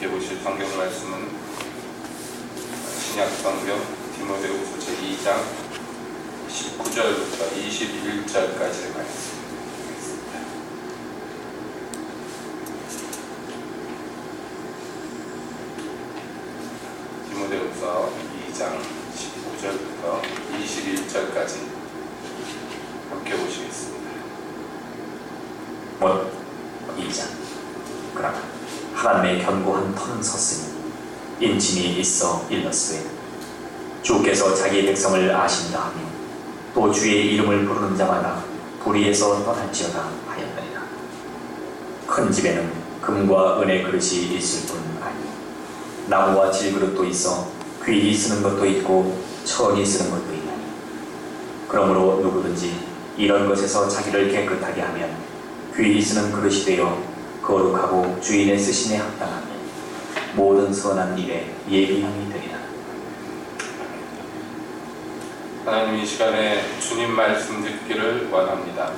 함께 보실 성경 말씀은 신약 성경 디모데후서 제2장 19절부터 21절까지의 말씀입니다. 디모데후서 2장 19절부터 21절까지 함께 보시겠습니다. 2장. 그러나 하나님의 견고한 터는 섰으니 인침이 있어 일렀으되 주께서 자기 백성을 아신다 하며 또 주의 이름을 부르는 자마다 불의에서 떠날지어다 하였느니라. 큰 집에는 금과 은의 그릇이 있을 뿐 아니 나무와 질그릇도 있어 귀히 쓰는 것도 있고 천히 쓰는 것도 있나니 그러므로 누구든지 이런 것에서 자기를 깨끗하게 하면 귀히 쓰는 그릇이 되어 거룩하고 주인의 쓰심에 합당하며 모든 선한 일에 예비함이 되리라. 하나님, 이 시간에 주님 말씀 듣기를 원합니다.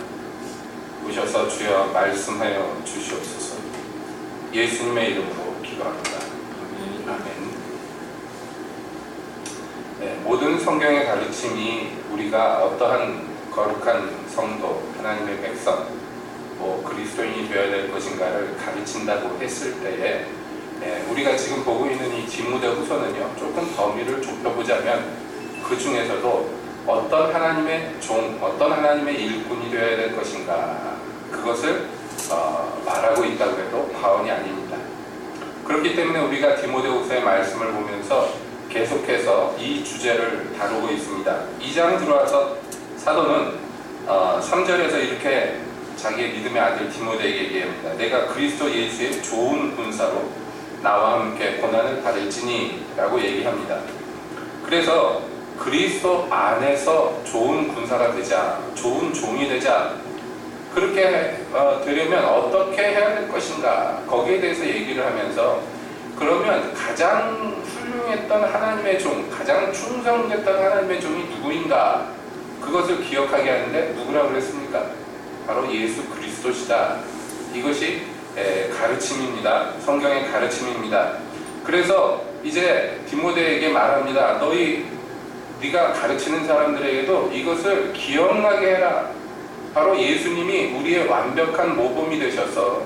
오셔서 주여 말씀하여 주시옵소서. 예수님의 이름으로 기도합니다. 아멘. 네, 모든 성경의 가르침이 우리가 어떠한 거룩한 성도, 하나님의 백성, 그리스도인이 되어야 될 것인가를 가르친다고 했을 때에 우리가 지금 보고 있는 이 디모데후서는요, 조금 범위를 좁혀보자면 그 중에서도 어떤 하나님의 종, 어떤 하나님의 일꾼이 되어야 될 것인가, 그것을 말하고 있다고 해도 과언이 아닙니다. 그렇기 때문에 우리가 디모데후서의 말씀을 보면서 계속해서 이 주제를 다루고 있습니다. 2장 들어와서 사도는 3절에서 이렇게 자기의 믿음의 아들 디모데에게 얘기합니다. 내가 그리스도 예수의 좋은 군사로 나와 함께 고난을 받을지니 라고 얘기합니다. 그래서 그리스도 안에서 좋은 군사가 되자, 좋은 종이 되자, 그렇게 되려면 어떻게 해야 될 것인가, 거기에 대해서 얘기를 하면서 그러면 가장 훌륭했던 하나님의 종, 가장 충성됐던 하나님의 종이 누구인가, 그것을 기억하게 하는데 누구라고 그랬습니까? 바로 예수 그리스도시다. 이것이 가르침입니다. 성경의 가르침입니다. 그래서 이제 디모데에게 말합니다. 네가 가르치는 사람들에게도 이것을 기억나게 해라. 바로 예수님이 우리의 완벽한 모범이 되셔서,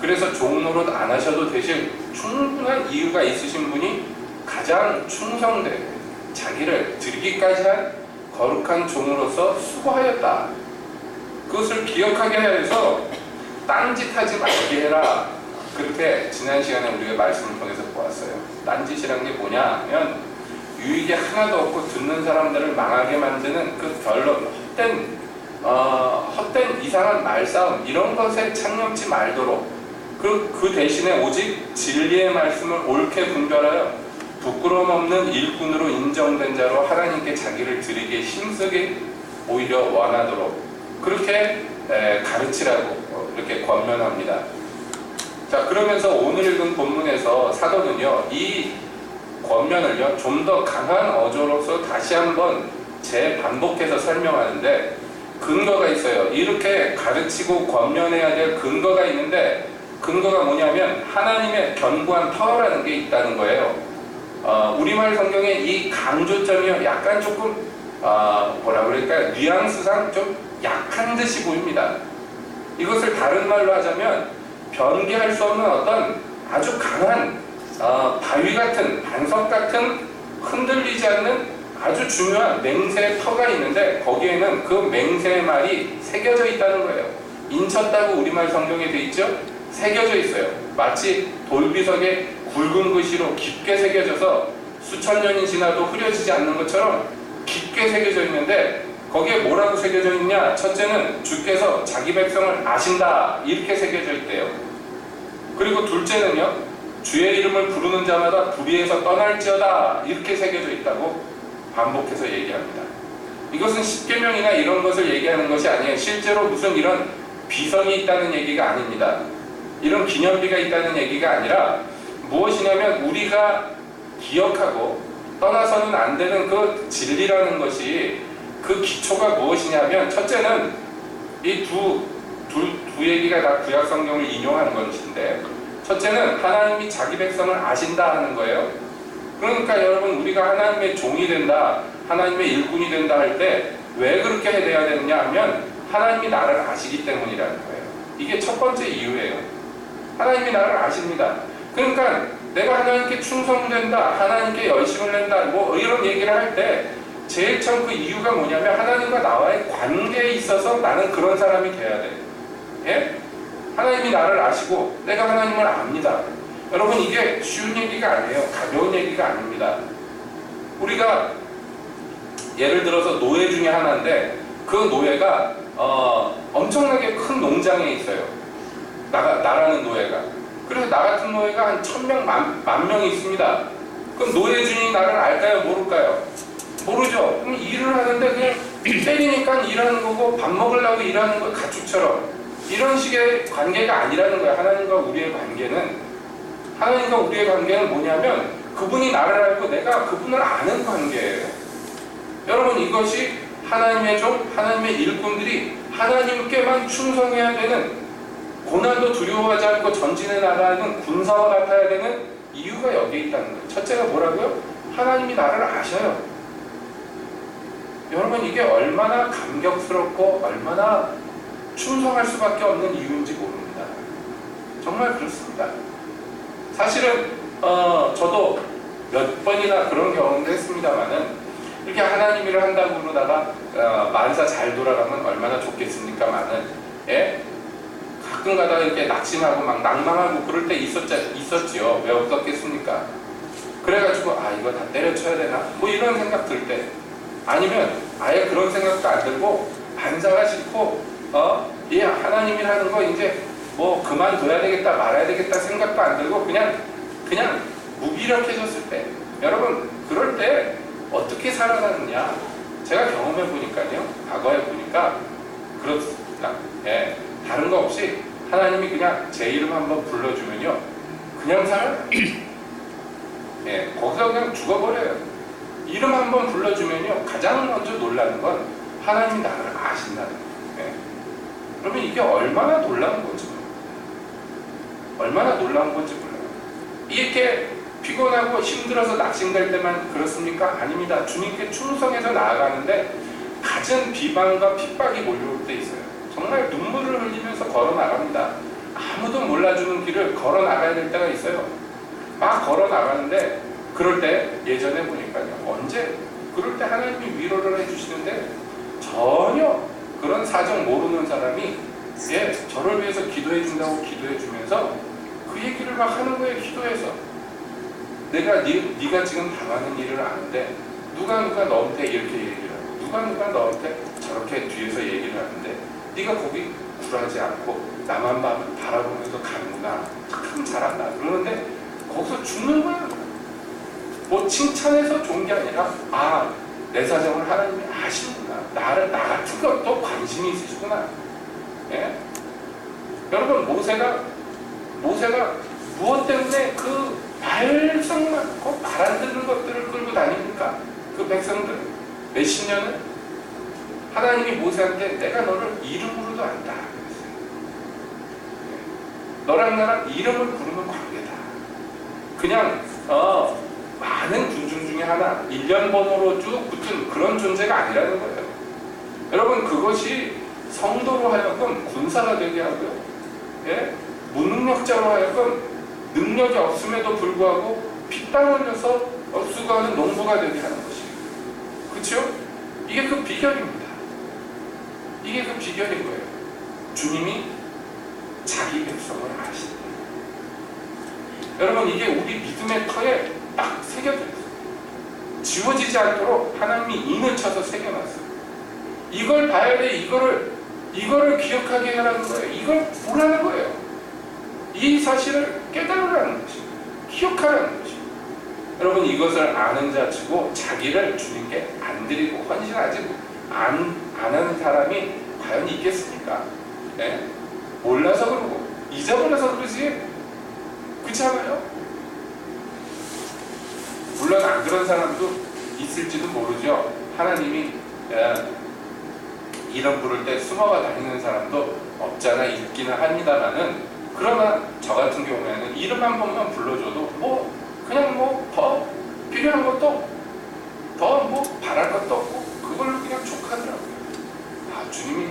그래서 종노릇 안 하셔도 되실 충분한 이유가 있으신 분이 가장 충성되고 자기를 드리기까지 한 거룩한 종으로서 수고하였다. 그것을 기억하게 해서 딴짓하지 말게 해라. 그렇게 지난 시간에 우리가 말씀을 통해서 보았어요. 딴짓이란 게 뭐냐 하면 유익이 하나도 없고 듣는 사람들을 망하게 만드는 그 별로 헛된 이상한 말싸움, 이런 것에 창념치 말도록 그 대신에 오직 진리의 말씀을 옳게 분별하여 부끄러움 없는 일꾼으로 인정된 자로 하나님께 자기를 드리기에 힘쓰게 오히려 원하도록 그렇게 가르치라고 이렇게 권면합니다. 자, 그러면서 오늘 읽은 본문에서 사도는요, 이 권면을요, 좀 더 강한 어조로서 다시 한번 재반복해서 설명하는데 근거가 있어요. 이렇게 가르치고 권면해야 될 근거가 있는데, 근거가 뭐냐면 하나님의 견고한 터라는 게 있다는 거예요. 우리말 성경에 이 강조점이 약간 조금 뭐라 그럴까요? 뉘앙스상 좀 약한 듯이 보입니다. 이것을 다른 말로 하자면 변개할 수 없는 어떤 아주 강한 바위 같은, 반석 같은, 흔들리지 않는 아주 중요한 맹세의 터가 있는데 거기에는 그 맹세의 말이 새겨져 있다는 거예요. 인쳤다고 우리말 성경에 돼 있죠? 새겨져 있어요. 마치 돌비석에 굵은 글씨로 깊게 새겨져서 수천 년이 지나도 흐려지지 않는 것처럼 깊게 새겨져 있는데, 거기에 뭐라고 새겨져 있냐? 첫째는 주께서 자기 백성을 아신다, 이렇게 새겨져 있대요. 그리고 둘째는요, 주의 이름을 부르는 자마다 불의에서 떠날지어다, 이렇게 새겨져 있다고 반복해서 얘기합니다. 이것은 십계명이나 이런 것을 얘기하는 것이 아니에요. 실제로 무슨 이런 비선이 있다는 얘기가 아닙니다. 이런 기념비가 있다는 얘기가 아니라 무엇이냐면 우리가 기억하고 떠나서는 안 되는 그 진리라는 것이, 그 기초가 무엇이냐면, 첫째는 이 두 얘기가 다 구약 성경을 인용하는 것인데, 첫째는 하나님이 자기 백성을 아신다 하는 거예요. 그러니까 여러분, 우리가 하나님의 종이 된다, 하나님의 일꾼이 된다 할 때 왜 그렇게 돼야 되느냐 하면 하나님이 나를 아시기 때문이라는 거예요. 이게 첫 번째 이유예요. 하나님이 나를 아십니다. 그러니까 내가 하나님께 충성된다, 하나님께 열심을 낸다, 뭐 이런 얘기를 할 때 제일 처음 그 이유가 뭐냐면 하나님과 나와의 관계에 있어서 나는 그런 사람이 돼야 돼. 예? 하나님이 나를 아시고 내가 하나님을 압니다. 여러분, 이게 쉬운 얘기가 아니에요. 가벼운 얘기가 아닙니다. 우리가 예를 들어서 노예 중에 하나인데 그 노예가 엄청나게 큰 농장에 있어요. 나라는 노예가. 그래서 나 같은 노예가 한 1000명, 만 명이 있습니다. 그럼 노예 주인이 나를 알까요? 모를까요? 모르죠. 그럼 일을 하는데 그냥 때리니까 일하는 거고 밥 먹으려고 일하는 거, 가축처럼. 이런 식의 관계가 아니라는 거예요. 하나님과 우리의 관계는. 하나님과 우리의 관계는 뭐냐면 그분이 나를 알고 내가 그분을 아는 관계예요. 여러분, 이것이 하나님의 종, 하나님의 일꾼들이 하나님께만 충성해야 되는, 고난도 두려워하지 않고 전진해 나가는 군사와 같아야 되는 이유가 여기에 있다는 거예요. 첫째가 뭐라고요? 하나님이 나를 아셔요. 여러분, 이게 얼마나 감격스럽고 얼마나 충성할 수밖에 없는 이유인지 모릅니다. 정말 그렇습니다. 사실은 저도 몇 번이나 그런 경험을 했습니다만은 이렇게 하나님 일을 한다고 그러다가 만사 잘 돌아가면 얼마나 좋겠습니까만은, 예? 가끔 가다가 이렇게 낙심하고 막 낭망하고 그럴 때 있었지요. 왜 없었겠습니까? 그래가지고 이거 다 때려쳐야 되나? 뭐 이런 생각 들 때, 아니면 아예 그런 생각도 안 들고 반사가 싫고 하나님이 하는 거 이제 뭐 그만둬야 되겠다 말아야 되겠다 생각도 안 들고 그냥 무기력해졌을 때, 여러분, 그럴 때 어떻게 살아가느냐, 제가 경험해 보니까요, 과거에 보니까 그렇습니다. 예, 다른 거 없이 하나님이 그냥 제 이름 한번 불러주면요, 그냥 살아요. 예, 거기서 그냥 죽어버려요. 이름 한번 불러주면요, 가장 먼저 놀라는 건 하나님이 나를 아신다는 거예요. 예. 그러면 이게 얼마나 놀라운 건지 몰라요. 얼마나 놀라운 건지 몰라요. 이렇게 피곤하고 힘들어서 낙심될 때만 그렇습니까? 아닙니다. 주님께 충성해서 나아가는데 갖은 비방과 핍박이 몰려올 때 있어요. 정말 눈물을 흘리면서 걸어 나갑니다. 아무도 몰라주는 길을 걸어 나가야 될 때가 있어요. 막 걸어 나가는데 그럴 때 예전에 보니까요, 언제 그럴 때 하나님이 위로를 해주시는데 전혀 그런 사정 모르는 사람이 저를 위해서 기도해 준다고 기도해 주면서 그 얘기를 막 하는 거예요. 기도해서 내가 네가 지금 당하는 일을 아는데 누가 너한테 이렇게 얘기를 하고 누가 너한테 저렇게 뒤에서 얘기를 하는데 네가 거기 굴하지 않고 나만 바라보면서 가는구나, 참 잘한다 그러는데 거기서 죽는 거야. 뭐 칭찬해서 좋은 게 아니라 내 사정을 하나님이 아시는구나, 나 같은 것도 관심이 있으시구나. 예? 여러분, 모세가 무엇 때문에 그 말썽 많고 말 안 듣는 것들을 끌고 다닙니까? 그 백성들 몇십 년을 하나님이 모세한테 내가 너를 이름으로도 안다 그랬어요. 너랑 나랑 이름을 부르는 관계다. 그냥 많은 군중 중에 하나, 1년 번호로 쭉 붙은 그런 존재가 아니라는 거예요. 여러분, 그것이 성도로 하여금 군사가 되게 하고요, 예? 무능력자로 하여금 능력이 없음에도 불구하고 피땀 흘려서 수고하는 농부가 되게 하는 것이에요. 그렇죠? 이게 그 비결입니다. 이게 그 비결인 거예요. 주님이 자기 백성을 아신다. 여러분, 이게 우리 믿음의 터에 딱 새겨져 있어요. 지워지지 않도록 하나님이 인을 쳐서 새겨놨어요. 이걸 봐야 돼. 이거를 기억하게 하라는 거예요. 이걸 보라는 거예요. 이 사실을 깨달으라는 것입니다. 기억하라는 것입니다. 여러분, 이것을 아는 자치고 자기를 주님께 안 드리고 헌신하지 안 하는 사람이 과연 있겠습니까? 네? 몰라서 그러고 잊어버려서 그러지, 그렇지 않아요? 물론 안 그런 사람도 있을지도 모르죠. 하나님이 이름 부를 때 숨어가 다니는 사람도 없잖아 있기는 합니다만은, 그러나 저 같은 경우에는 이름 한 번만 불러줘도 그냥 더 필요한 것도 더 바랄 것도 없고 그걸로 그냥 족하더라고요. 주님이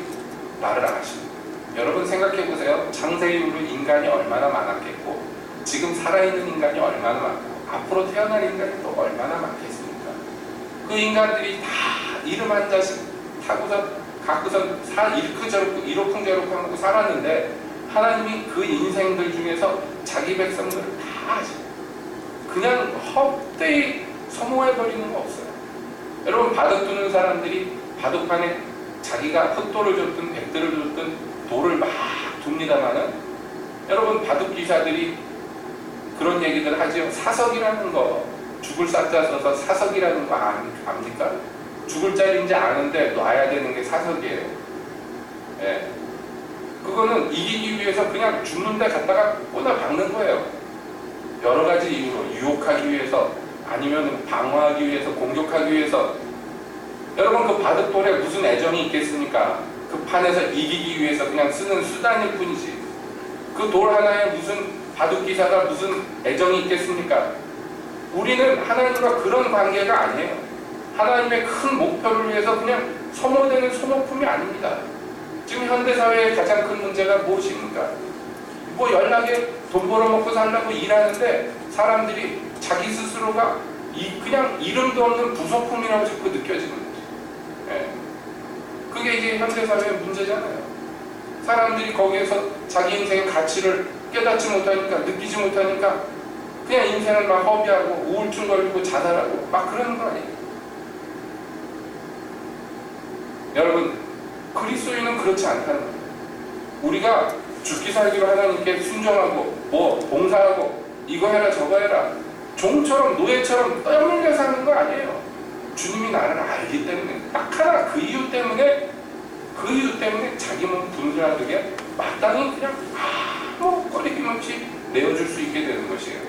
나를 아시는 거예요. 여러분 생각해 보세요. 창세 이후로 인간이 얼마나 많았겠고 지금 살아있는 인간이 얼마나 많고 앞으로 태어날 인간이 또 얼마나 많겠습니까? 그 인간들이 다 이름 한 자씩 갖고선 이러쿵저러쿵 하고 살았는데 하나님이 그 인생들 중에서 자기 백성들을 다 아시고 그냥 헛되이 소모해버리는 거 없어요. 여러분 바둑 두는 사람들이 바둑판에 자기가 흑돌을 줬든 백돌을 줬든 돌을 막 둡니다마는 여러분 바둑 기사들이 그런 얘기들 하죠. 사석이라는 거 죽을 싹자 써서 사석이라는 거 압니까? 죽을 자리인지 아는데 놔야 되는 게 사석이에요. 예. 그거는 이기기 위해서 그냥 죽는 데 갖다가 꼬나 박는 거예요. 여러 가지 이유로 유혹하기 위해서 아니면 방어하기 위해서 공격하기 위해서 여러분 그 바둑돌에 무슨 애정이 있겠습니까? 그 판에서 이기기 위해서 그냥 쓰는 수단일 뿐이지 그 돌 하나에 무슨 바둑기사가 무슨 애정이 있겠습니까? 우리는 하나님과 그런 관계가 아니에요. 하나님의 큰 목표를 위해서 그냥 소모되는 소모품이 아닙니다. 지금 현대사회의 가장 큰 문제가 무엇입니까? 연락에 돈 벌어먹고 살려고 일하는데 사람들이 자기 스스로가 그냥 이름도 없는 부속품이라고 자꾸 느껴지는 거죠. 예. 그게 이제 현대사회의 문제잖아요. 사람들이 거기에서 자기 인생의 가치를 깨닫지 못하니까 느끼지 못하니까 그냥 인생을 막 허비하고 우울증 걸리고 자살하고 막 그러는 거 아니에요. 여러분 그리스도인은 그렇지 않다는 거예요. 우리가 죽기 살기로 하나님께 순종하고 봉사하고 이거 해라 저거 해라 종처럼 노예처럼 떠밀려 사는 거 아니에요. 주님이 나를 알기 때문에 딱 하나 그 이유 때문에 자기 몸 분수하게 마땅히 그냥 아무 꺼리낌 없이 내어줄 수 있게 되는 것이에요.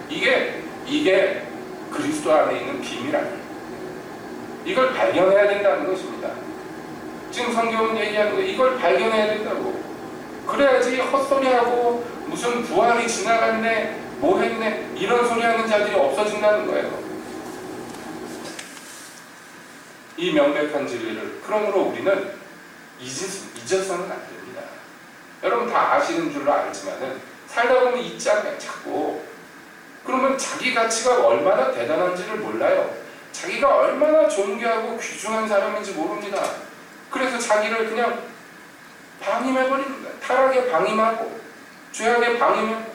이게 그리스도 안에 있는 비밀 아니에요. 이걸 발견해야 된다는 것입니다. 지금 성경은 얘기하는 거 이걸 발견해야 된다고. 그래야지 헛소리하고 무슨 부활이 지나갔네 뭐 했네 이런 소리 하는 자들이 없어진다는 거예요. 이 명백한 진리를 그러므로 우리는 잊어서는 안 됩니다. 여러분 다 아시는 줄로 알지만은 살다 보면 잊지 않아요. 자꾸. 그러면 자기 가치가 얼마나 대단한지를 몰라요. 자기가 얼마나 존귀하고 귀중한 사람인지 모릅니다. 그래서 자기를 그냥 방임해버립니다. 타락에 방임하고 죄악에 방임하고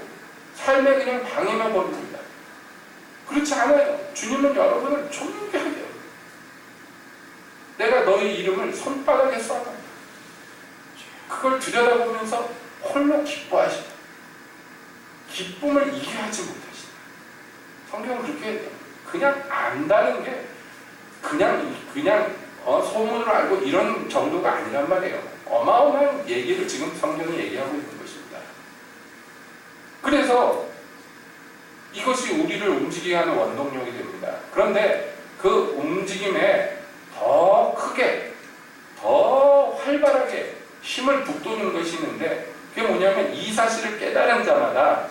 삶에 그냥 방임해버립니다. 그렇지 않아요. 주님은 여러분을 존귀하게 해요. 내가 너희 이름을 손바닥에 써놔. 그걸 들여다보면서 홀로 기뻐하시다. 기쁨을 이해하지 못하시다. 성경은 그렇게 그냥 안다는 게 그냥 소문을 알고 이런 정도가 아니란 말이에요. 어마어마한 얘기를 지금 성경이 얘기하고 있는 것입니다. 그래서 이것이 우리를 움직이게 하는 원동력이 됩니다. 그런데 그 움직임에 더 크게 더 활발하게 힘을 북돋는 것이 있는데 그게 뭐냐면 이 사실을 깨달은 자마다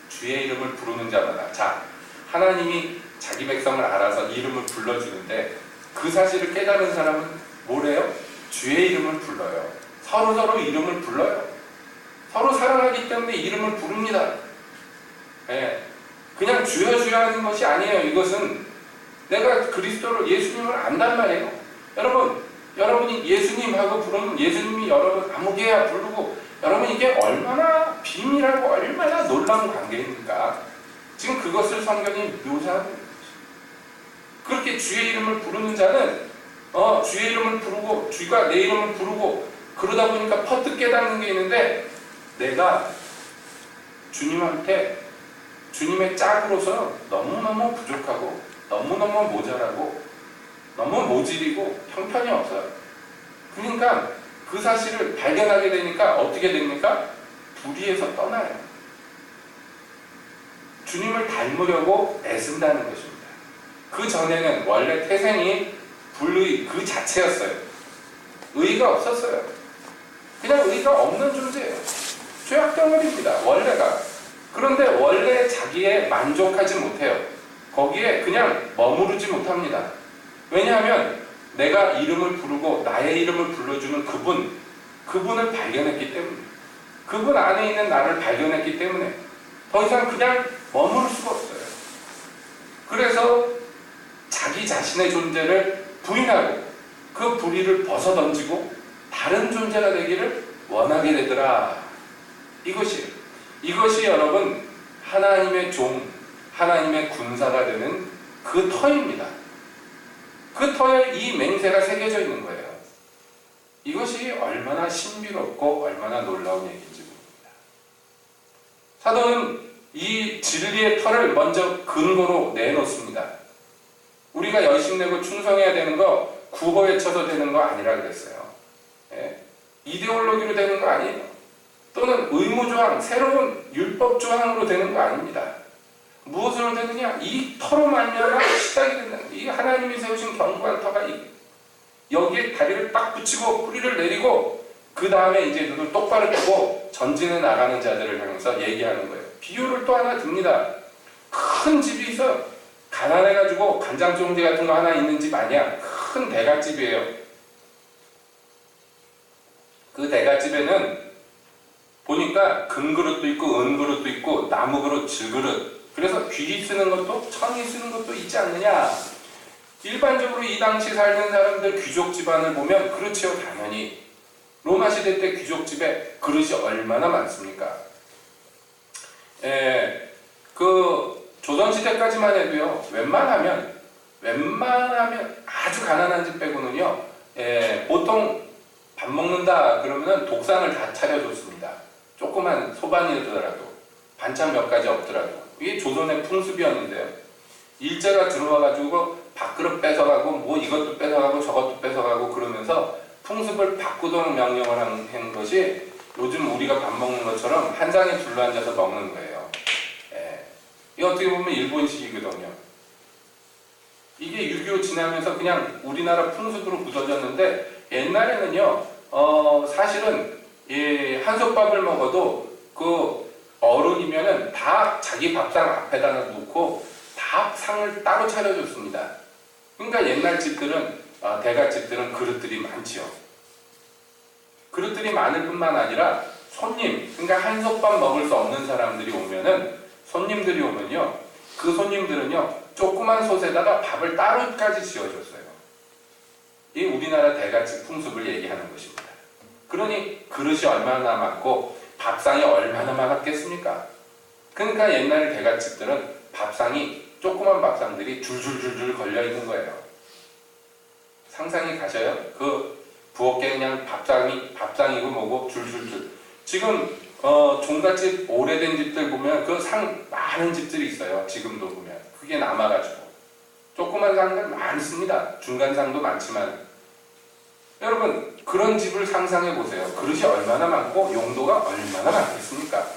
주의 이름을 부르는 자마다 하나님이 자기 백성을 알아서 이름을 불러주는데 그 사실을 깨달은 사람은 뭐래요? 주의 이름을 불러요. 서로 이름을 불러요. 서로 사랑하기 때문에 이름을 부릅니다. 예. 그냥 주여 하는 것이 아니에요. 이것은 내가 그리스도를 예수님을 안단 말이에요. 여러분이 예수님하고 부르면 예수님이 여러분 아무개야 부르고 여러분 이게 얼마나 비밀하고 얼마나 놀라운 관계입니까? 지금 그것을 성경이 묘사하고 있는 거죠. 그렇게 주의 이름을 부르는 자는 주의 이름을 부르고 주가 내 이름을 부르고 그러다 보니까 퍼뜩 깨닫는 게 있는데 내가 주님한테 주님의 짝으로서 너무너무 부족하고 너무너무 모자라고 너무 모질이고 형편이 없어요. 그러니까 그 사실을 발견하게 되니까 어떻게 됩니까? 불의에서 떠나요. 주님을 닮으려고 애쓴다는 것입니다. 그 전에는 원래 태생이 불의 그 자체였어요. 의의가 없었어요. 그냥 의의가 없는 존재예요. 죄악 덩어리입니다. 원래가. 그런데 원래 자기에 만족하지 못해요. 거기에 그냥 머무르지 못합니다. 왜냐하면 내가 이름을 부르고 나의 이름을 불러주는 그분을 발견했기 때문에, 그분 안에 있는 나를 발견했기 때문에 더 이상 그냥 머무를 수가 없어요. 그래서 자기 자신의 존재를 부인하고 그 불의를 벗어던지고 다른 존재가 되기를 원하게 되더라. 이것이 여러분 하나님의 종, 하나님의 군사가 되는 그 터입니다. 그 터에 이 맹세가 새겨져 있는 거예요. 이것이 얼마나 신비롭고 얼마나 놀라운 얘기인지 모릅니다. 사도는 이 진리의 터를 먼저 근거로 내놓습니다. 우리가 열심내고 충성해야 되는 거 구호 외쳐서 되는 거 아니라 그랬어요. 예? 이데올로기로 되는 거 아니에요. 또는 의무조항, 새로운 율법조항으로 되는 거 아닙니다. 무엇으로 되느냐? 이 터로 말미암아 시작이 된다는 거예요. 이 하나님이 세우신 견고한 터가 여기에 다리를 딱 붙이고 뿌리를 내리고 그 다음에 이제 눈을 똑바로 뜨고 전진해 나가는 자들을 향해서 얘기하는 거예요. 비유를 또 하나 듭니다. 큰 집이 있어. 가난해가지고 간장종지 같은 거 하나 있는 집 아니야. 큰 대갓집이에요. 그 대갓집에는 보니까 금그릇도 있고 은그릇도 있고 나무그릇, 질그릇, 그래서 귀 쓰는 것도 천이 쓰는 것도 있지 않느냐. 일반적으로 이 당시 살던 사람들 귀족 집안을 보면 그렇지요. 당연히 로마 시대 때 귀족 집에 그릇이 얼마나 많습니까? 그 조선시대까지만 해도요, 웬만하면 아주 가난한 집 빼고는요, 보통 밥 먹는다 그러면은 독상을 다 차려줬습니다. 조그만 소반이더라도 반찬 몇 가지 없더라도. 이게 조선의 풍습이었는데요. 일제가 들어와가지고 밥그릇 뺏어가고 뭐 이것도 뺏어가고 저것도 뺏어가고 그러면서 풍습을 바꾸도록 명령을 한 것이 요즘 우리가 밥 먹는 것처럼 한 상에 둘러앉아서 먹는 거예요. 이게 어떻게 보면 일본식이거든요. 이게 6.25 지나면서 그냥 우리나라 풍습으로 굳어졌는데, 옛날에는요, 사실은 한솥밥을 먹어도 그 어른이면은 다 자기 밥상 앞에다 놓고 다 상을 따로 차려줬습니다. 그러니까 옛날 집들은, 대갓집들은 그릇들이 많지요. 그릇들이 많을 뿐만 아니라 손님, 그러니까 한솥밥 먹을 수 없는 사람들이 오면은, 손님들이 오면요, 그 손님들은요, 조그만 솥에다가 밥을 따로까지 지어줬어요. 이 우리나라 대갓집 풍습을 얘기하는 것입니다. 그러니 그릇이 얼마나 많고 밥상이 얼마나 많았겠습니까? 그러니까 옛날 대갓집들은 밥상이, 조그만 밥상들이 줄줄줄줄 걸려있는 거예요. 상상이 가셔요? 그 부엌에 그냥 밥상이고 뭐고 줄줄줄. 지금 종갓집 오래된 집들 보면 그 상 많은 집들이 있어요. 지금도 보면 그게 남아가지고 조그만 상들 많습니다. 중간상도 많지만, 여러분 그런 집을 상상해 보세요. 그릇이 얼마나 많고 용도가 얼마나 많겠습니까?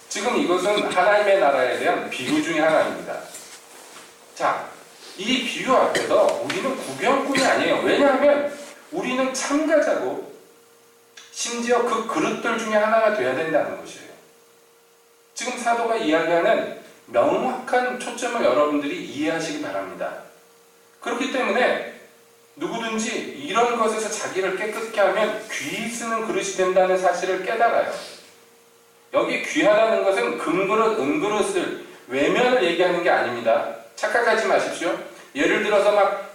지금 이것은 하나님의 나라에 대한 비유 중에 하나입니다. 자, 이 비유 앞에서 우리는 구경꾼이 아니에요. 왜냐하면 우리는 참가자고 심지어 그 그릇들 중에 하나가 돼야 된다는 것이에요. 지금 사도가 이야기하는 명확한 초점을 여러분들이 이해하시기 바랍니다. 그렇기 때문에 누구든지 이런 것에서 자기를 깨끗게 하면 귀 쓰는 그릇이 된다는 사실을 깨달아요. 여기 귀하다는 것은 금그릇, 은그릇을, 외면을 얘기하는 게 아닙니다. 착각하지 마십시오. 예를 들어서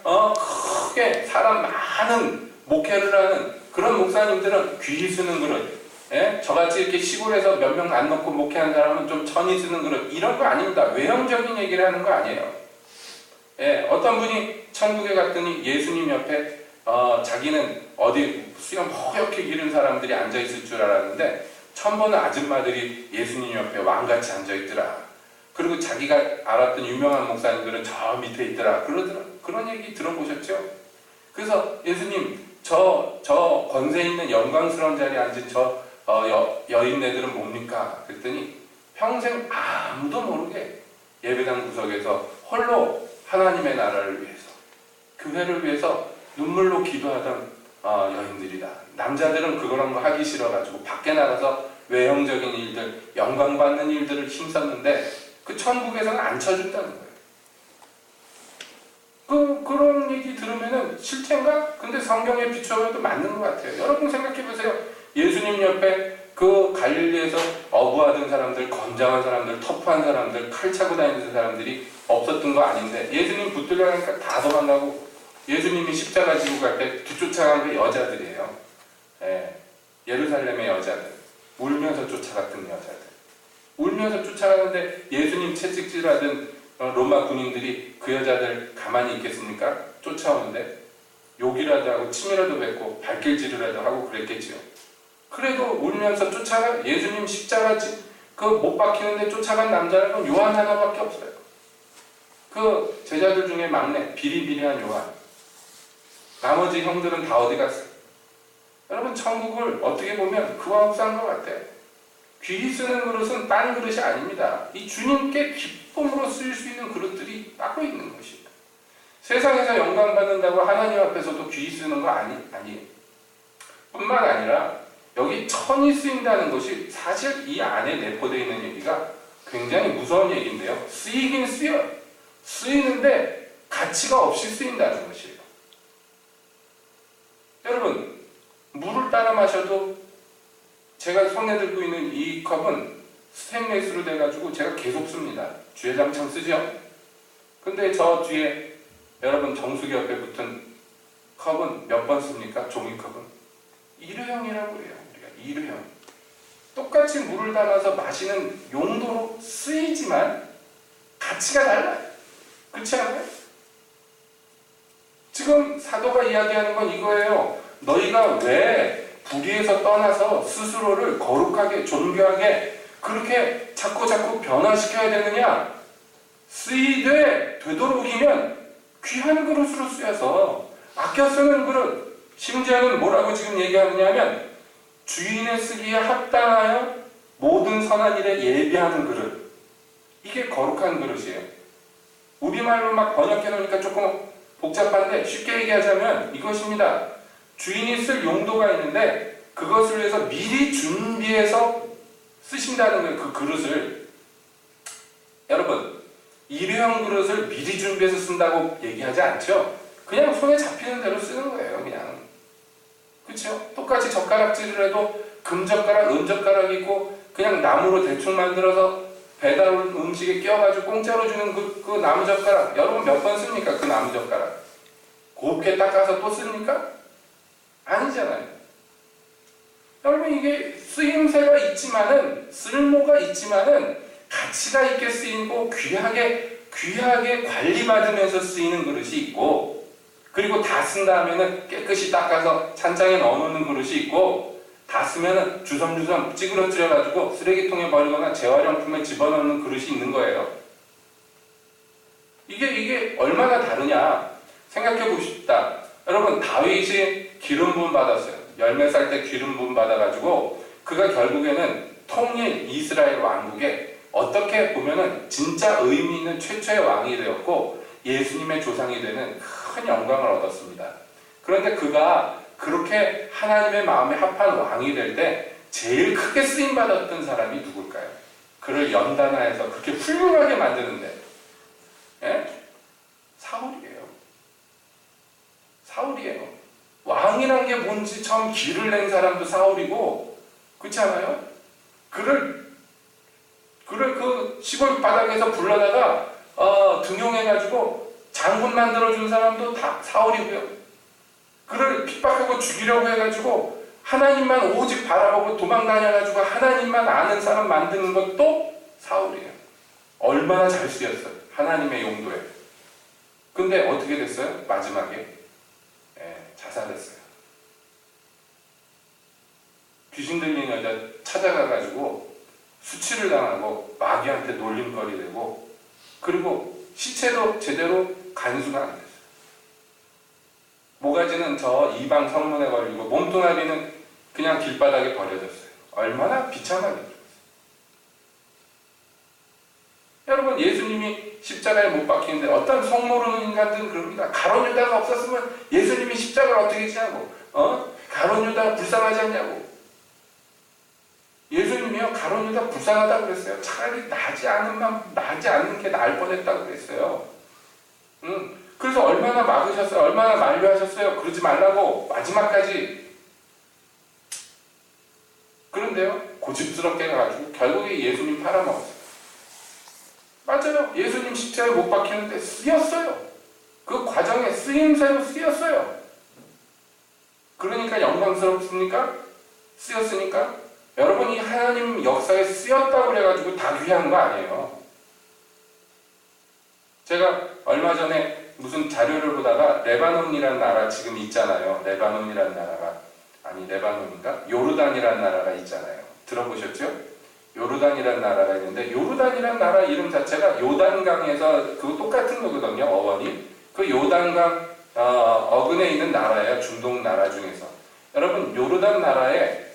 크게 사람 많은 목회를 하는 그런 목사님들은 귀 쓰는 그릇, 저같이 이렇게 시골에서 몇 명 안 넣고 목회하는 사람은 좀 천이 쓰는 그릇, 이런 거 아닙니다. 외형적인 얘기를 하는 거 아니에요. 어떤 분이 천국에 갔더니 예수님 옆에 자기는 어디 수염 허옇게 기른 사람들이 앉아있을 줄 알았는데 처음 보는 아줌마들이 예수님 옆에 왕같이 앉아있더라. 그리고 자기가 알았던 유명한 목사님들은 저 밑에 있더라. 그런 얘기 들어보셨죠? 그래서 예수님, 저 권세 있는 영광스러운 자리에 앉은 저 여인네들은 뭡니까? 그랬더니 평생 아무도 모르게 예배당 구석에서 홀로 하나님의 나라를 위해서, 교회를 위해서 눈물로 기도하던 여인들이다. 남자들은 그런 거 하기 싫어가지고 밖에 나가서 외형적인 일들, 영광받는 일들을 힘썼는데 그 천국에서는 안 쳐준다는 거예요. 그런 얘기 들으면은 실체인가? 근데 성경에 비춰봐도 맞는 것 같아요. 여러분 생각해보세요. 예수님 옆에 그 갈릴리에서 어부하던 사람들, 건장한 사람들, 터프한 사람들, 칼 차고 다니는 사람들이 없었던 거 아닌데 예수님 붙들려 가니까 다 도망가고 예수님이 십자가 지고 갈 때 뒤쫓아간 게 여자들이에요. 예, 예루살렘의 여자들. 울면서 쫓아갔던 여자들. 울면서 쫓아가는데 예수님 채찍질하던 로마 군인들이 그 여자들 가만히 있겠습니까? 쫓아오는데 욕이라도 하고 침이라도 뱉고 발길질이라도 하고 그랬겠지요. 그래도 울면서 쫓아가 예수님 십자가 그 못 박히는데 쫓아간 남자는 요한 하나밖에 없어요. 그 제자들 중에 막내 비리비리한 요한. 나머지 형들은 다 어디 갔어요? 여러분 천국을 어떻게 보면 그와 흡사한 것 같아요. 귀히 쓰는 그릇은 딴 그릇이 아닙니다. 이 주님께 기쁨으로 쓰일 수 있는 그릇들이 따로 있는 것입니다. 세상에서 영광 받는다고 하나님 앞에서도 귀히 쓰는 거 아니에요. 뿐만 아니라 여기 천이 쓰인다는 것이 사실 이 안에 내포되어 있는 얘기가 굉장히 무서운 얘기인데요. 쓰이긴 쓰여요. 쓰이는데 가치가 없이 쓰인다는 것이에요. 여러분 물을 따라 마셔도 제가 손에 들고 있는 이 컵은 스테인리스로 돼가지고 제가 계속 씁니다. 주회장창 쓰죠? 근데 저 뒤에 여러분 정수기 옆에 붙은 컵은 몇 번 씁니까? 종이컵은? 일회용이라고 그래요. 우리가 일회용. 똑같이 물을 담아서 마시는 용도로 쓰이지만 가치가 달라요. 그렇지 않아요? 지금 사도가 이야기하는 건 이거예요. 너희가 왜 불의에서 떠나서 스스로를 거룩하게 존귀하게 그렇게 자꾸 변화시켜야 되느냐? 쓰이되 되도록이면 귀한 그릇으로 쓰여서 아껴 쓰는 그릇. 심지어는 뭐라고 지금 얘기하느냐면 주인의 쓰기에 합당하여 모든 선한 일에 예비하는 그릇. 이게 거룩한 그릇이에요. 우리말로 막 번역해 놓으니까 조금 복잡한데 쉽게 얘기하자면 이것입니다. 주인이 쓸 용도가 있는데 그것을 위해서 미리 준비해서 쓰신다는 거예요. 그 그릇을. 여러분 일회용 그릇을 미리 준비해서 쓴다고 얘기하지 않죠? 그냥 손에 잡히는 대로 쓰는 거예요. 그냥. 그렇죠? 똑같이 젓가락질을 해도 금젓가락, 은젓가락 있고 그냥 나무로 대충 만들어서 배달 음식에 끼워가지고 공짜로 주는 그 나무젓가락. 여러분 몇 번 씁니까? 그 나무젓가락. 곱게 닦아서 또 씁니까? 아니잖아요. 여러분 이게 쓰임새가 있지만은 쓸모가 있지만은 가치가 있게 쓰이고 귀하게 관리받으면서 쓰이는 그릇이 있고 그리고 다 쓴 다음에는 깨끗이 닦아서 찬장에 넣어놓는 그릇이 있고 다 쓰면은 주섬주섬 찌그러뜨려가지고 쓰레기통에 버리거나 재활용품에 집어넣는 그릇이 있는 거예요. 이게 얼마나 다르냐 생각해 보십시다. 여러분 다윗이 기름 부음 받았어요. 열매 살 때 기름 부음 받아가지고 그가 결국에는 통일 이스라엘 왕국에 어떻게 보면은 진짜 의미 있는 최초의 왕이 되었고 예수님의 조상이 되는 큰 영광을 얻었습니다. 그런데 그가 그렇게 하나님의 마음에 합한 왕이 될 때 제일 크게 쓰임받았던 사람이 누굴까요? 그를 연단하여서 그렇게 훌륭하게 만드는데 사울이에요. 사울이에요. 왕이란 게 뭔지 처음 길을 낸 사람도 사울이고 그렇지 않아요? 그를 그 시골 바닥에서 불러다가 등용해가지고 장군 만들어준 사람도 다 사울이고요. 그를 핍박하고 죽이려고 해가지고 하나님만 오직 바라보고 도망다녀가지고 하나님만 아는 사람 만드는 것도 사울이에요. 얼마나 잘 쓰였어요. 하나님의 용도에. 근데 어떻게 됐어요? 마지막에 자살했어요. 귀신 들린 여자 찾아가가지고 수치를 당하고 마귀한테 놀림거리 되고 그리고 시체도 제대로 간수가 안 됐어요. 모가지는 저 이방 성문에 걸리고 몸뚱아리는 그냥 길바닥에 버려졌어요. 얼마나 비참하게 죽었어요. 여러분 예수님이 십자가에 못 박히는데 어떤 속 모르는 인간들은 그럽니다. 가룟 유다가 없었으면 예수님이 십자가를 어떻게 지냐고 가룟 유다가 불쌍하지 않냐고. 예수님 가론유다 불쌍하다고 그랬어요. 차라리 나지 않는 게 나을 뻔했다고 그랬어요. 그래서 얼마나 막으셨어요? 얼마나 만류하셨어요? 그러지 말라고 마지막까지. 그런데요, 고집스럽게 가가지고 결국에 예수님 팔아먹었어요. 맞아요. 예수님 십자가에 못 박히는데 쓰였어요. 그 과정에 쓰임새로 쓰였어요. 그러니까 영광스럽습니까? 쓰였으니까? 여러분, 이 하나님 역사에 쓰였다고 그래가지고 다 귀한 거 아니에요. 제가 얼마 전에 무슨 자료를 보다가 레바논이라는 나라 지금 있잖아요. 레바논이라는 나라가, 아니 레바논인가? 요르단이라는 나라가 있잖아요. 들어보셨죠? 요르단이라는 나라가 있는데, 요르단이라는 나라 이름 자체가 요단강에서 그 똑같은 거거든요. 어원이. 그 요단강 어근에 있는 나라예요. 중동 나라 중에서. 여러분, 요르단 나라에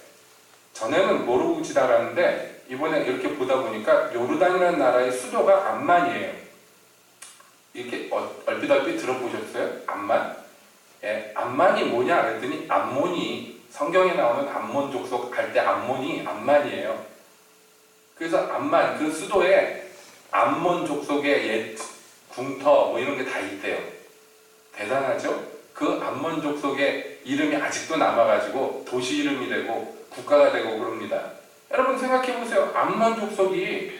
전에는 모르고 지나갔는데 이번에 이렇게 보다 보니까 요르단이라는 나라의 수도가 암만이에요. 이렇게 얼핏 들어보셨어요? 암만? 예, 암만이 뭐냐 그랬더니 암몬이, 성경에 나오는 암몬 족속 할 때 암몬이 암만이에요. 그래서 암만, 그 수도에 암몬 족속의 옛 궁터 뭐 이런 게 다 있대요. 대단하죠? 그 암몬 족속의 이름이 아직도 남아가지고 도시 이름이 되고 국가가 되고 그럽니다. 여러분 생각해보세요. 암몬 족속이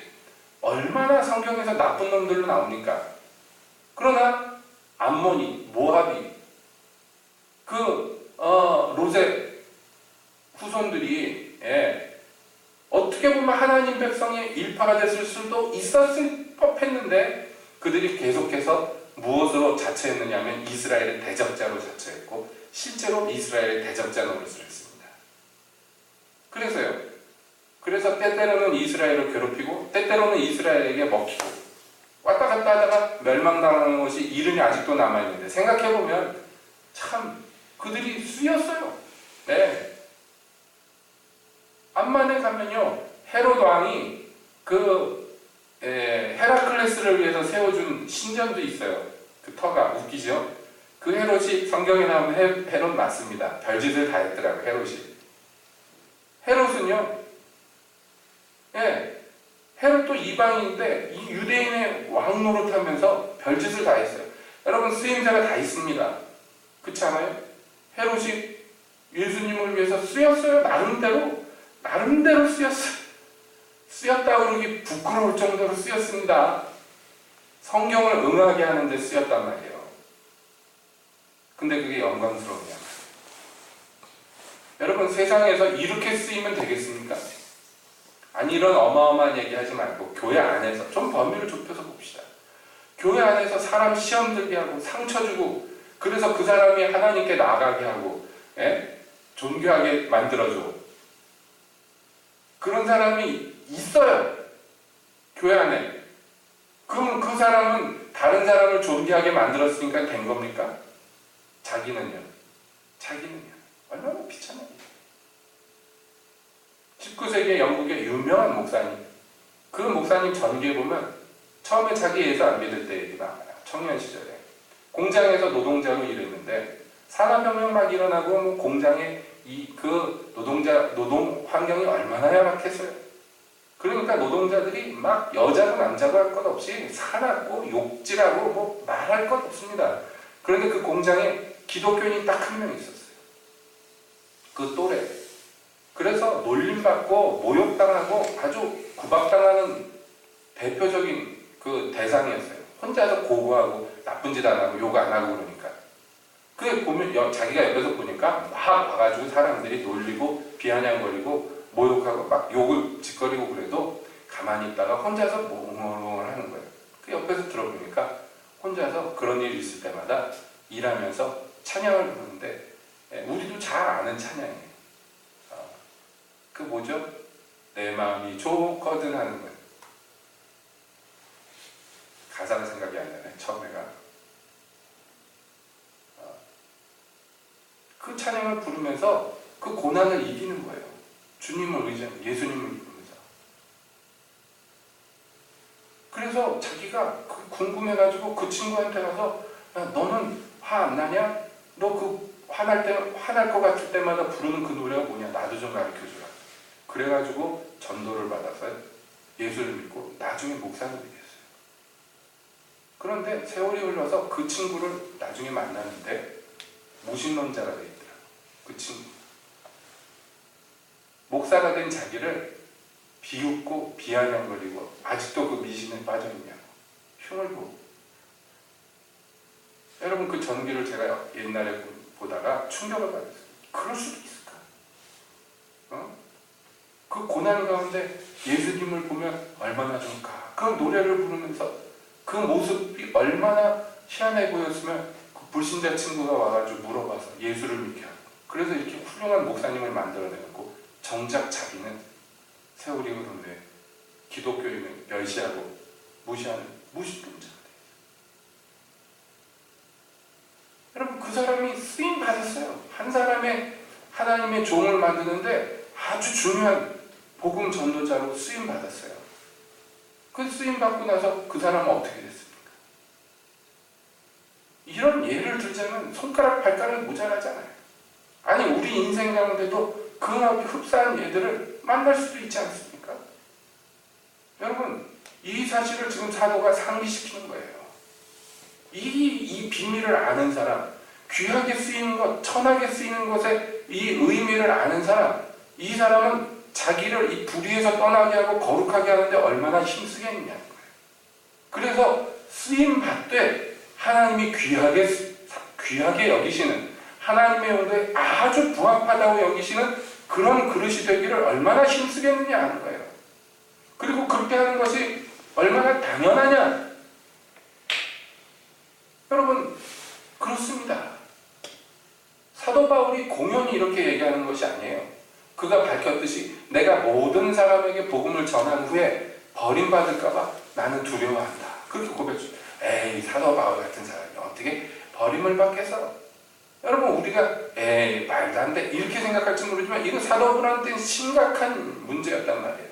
얼마나 성경에서 나쁜 놈들로 나옵니까? 그러나 암몬이, 모압이, 롯의 후손들이, 어떻게 보면 하나님 백성의 일파가 됐을 수도 있었을 법했는데 그들이 계속해서 무엇으로 자처했느냐면 이스라엘의 대적자로 자처했고 실제로 이스라엘의 대적자 노릇을 했습니다. 그래서 때때로는 이스라엘을 괴롭히고 때때로는 이스라엘에게 먹히고 왔다 갔다 하다가 멸망당하는 것이 이름이 아직도 남아있는데, 생각해보면 참 그들이 쓰였어요. 네. 암만에 가면요, 헤롯 왕이 헤라클레스를 위해서 세워준 신전도 있어요. 그 터가 웃기죠? 그 헤롯이 성경에 나오는 헤롯 맞습니다. 별짓을 다 했더라고요, 헤롯은요, 헤롯도 이방인인데 이 유대인의 왕 노릇하면서 별짓을 다 했어요. 여러분, 쓰임새가 다 있습니다. 그렇지 않아요? 헤롯이 예수님을 위해서 쓰였어요. 나름대로 쓰였어요. 쓰였다고 그러기 부끄러울 정도로 쓰였습니다. 성경을 응하게 하는데 쓰였단 말이에요. 근데 그게 영광스러우냐? 여러분, 세상에서 이렇게 쓰이면 되겠습니까? 아니, 이런 어마어마한 얘기 하지 말고 교회 안에서 좀 범위를 좁혀서 봅시다. 교회 안에서 사람 시험 들게 하고 상처 주고, 그래서 그 사람이 하나님께 나아가게 하고, 존귀하게 만들어줘. 그런 사람이 있어요. 교회 안에. 그러면 그 사람은 다른 사람을 존귀하게 만들었으니까 된 겁니까? 자기는요. 얼마나 비참해요. 19세기에 영국의 유명한 목사님, 그 목사님 전기에 보면 처음에 자기 예수 안 믿을 때 얘기 나와요. 청년 시절에 공장에서 노동자로 일했는데 산업혁명 막 일어나고 뭐 공장에 노동 환경이 얼마나 열악했어요. 그러니까 노동자들이 막 여자고 남자고 할 것 없이 사납고 욕질하고 뭐 말할 것 없습니다. 그런데 그 공장에 기독교인이 딱 한 명 있었어요. 그 또래. 그래서 놀림받고 모욕당하고 아주 구박당하는 대표적인 그 대상이었어요. 혼자서 고고하고 나쁜 짓 안 하고 욕 안 하고 그러니까. 그게 보면 자기가 옆에서 보니까 막 와가지고 사람들이 놀리고 비아냥거리고 모욕하고 막 욕을 짓거리고 그래도 가만히 있다가 혼자서 몽롱을 하는 거예요. 그 옆에서 들어보니까 혼자서 그런 일이 있을 때마다 일하면서 찬양을 부르는데, 우리도 잘 아는 찬양이에요. 그 뭐죠? 내 마음이 좋거든 하는 거예요. 가사가 생각이 안 나네, 처음에가. 그 찬양을 부르면서 그 고난을 이기는 거예요. 주님을 의지하는, 예수님을 부르면서. 그래서 자기가 궁금해가지고 그 친구한테 가서, 야, 너는 화 안 나냐? 너 그 화날 것 같을 때마다 부르는 그 노래가 뭐냐? 나도 좀 가르쳐주라. 그래가지고 전도를 받아서 예수를 믿고 나중에 목사가 되겠어요. 그런데 세월이 흘러서 그 친구를 나중에 만나는데 무신론자가 돼 있더라. 그 친구. 목사가 된 자기를 비웃고 비아냥거리고 아직도 그 미신에 빠져있냐고 흉을 보고. 여러분, 그 전기를 제가 옛날에 보다가 충격을 받았어요. 그럴 수도 있을까? 그 고난 가운데 예수님을 보면 얼마나 좋을까? 그 노래를 부르면서 그 모습이 얼마나 희한해 보였으면 그 불신자 친구가 와가지고 물어봐서 예수를 믿게 하고, 그래서 이렇게 훌륭한 목사님을 만들어내고, 정작 자기는 세월이 흐른 후에 기독교인을 멸시하고 무시하는 무신론자가 돼요. 여러분, 그 사람이 쓰임 받았어요. 한 사람의 하나님의 종을 만드는데 아주 중요한 복음 전도자로 쓰임 받았어요. 그 쓰임 받고 나서 그 사람은 어떻게 됐습니까? 이런 예를 들자면 손가락 발가락이 모자라잖아요. 아니, 우리 인생 가운데도 그 앞에 흡사한 예들을 만날 수도 있지 않습니까? 여러분, 이 사실을 지금 사도가 상기시키는 거예요. 이 비밀을 아는 사람, 귀하게 쓰이는 것, 천하게 쓰이는 것의 이 의미를 아는 사람, 이 사람은 자기를 이 불의에서 떠나게 하고 거룩하게 하는데 얼마나 힘쓰겠느냐는 거예요. 그래서 쓰임 받되 하나님이 귀하게 여기시는, 하나님의 용도에 아주 부합하다고 여기시는 그런 그릇이 되기를 얼마나 힘쓰겠느냐 하는 거예요. 그리고 그렇게 하는 것이 얼마나 당연하냐. 여러분, 그렇습니다. 사도 바울이 공연히 이렇게 얘기하는 것이 아니에요. 그가 밝혔듯이 내가 모든 사람에게 복음을 전한 후에 버림받을까봐 나는 두려워한다. 그렇게 고백했어요. 에이, 사도 바울 같은 사람이 어떻게 버림을 받겠어? 여러분, 우리가 에이, 말도 안 돼 이렇게 생각할지 모르지만 이거 사도분한테는 심각한 문제였단 말이에요.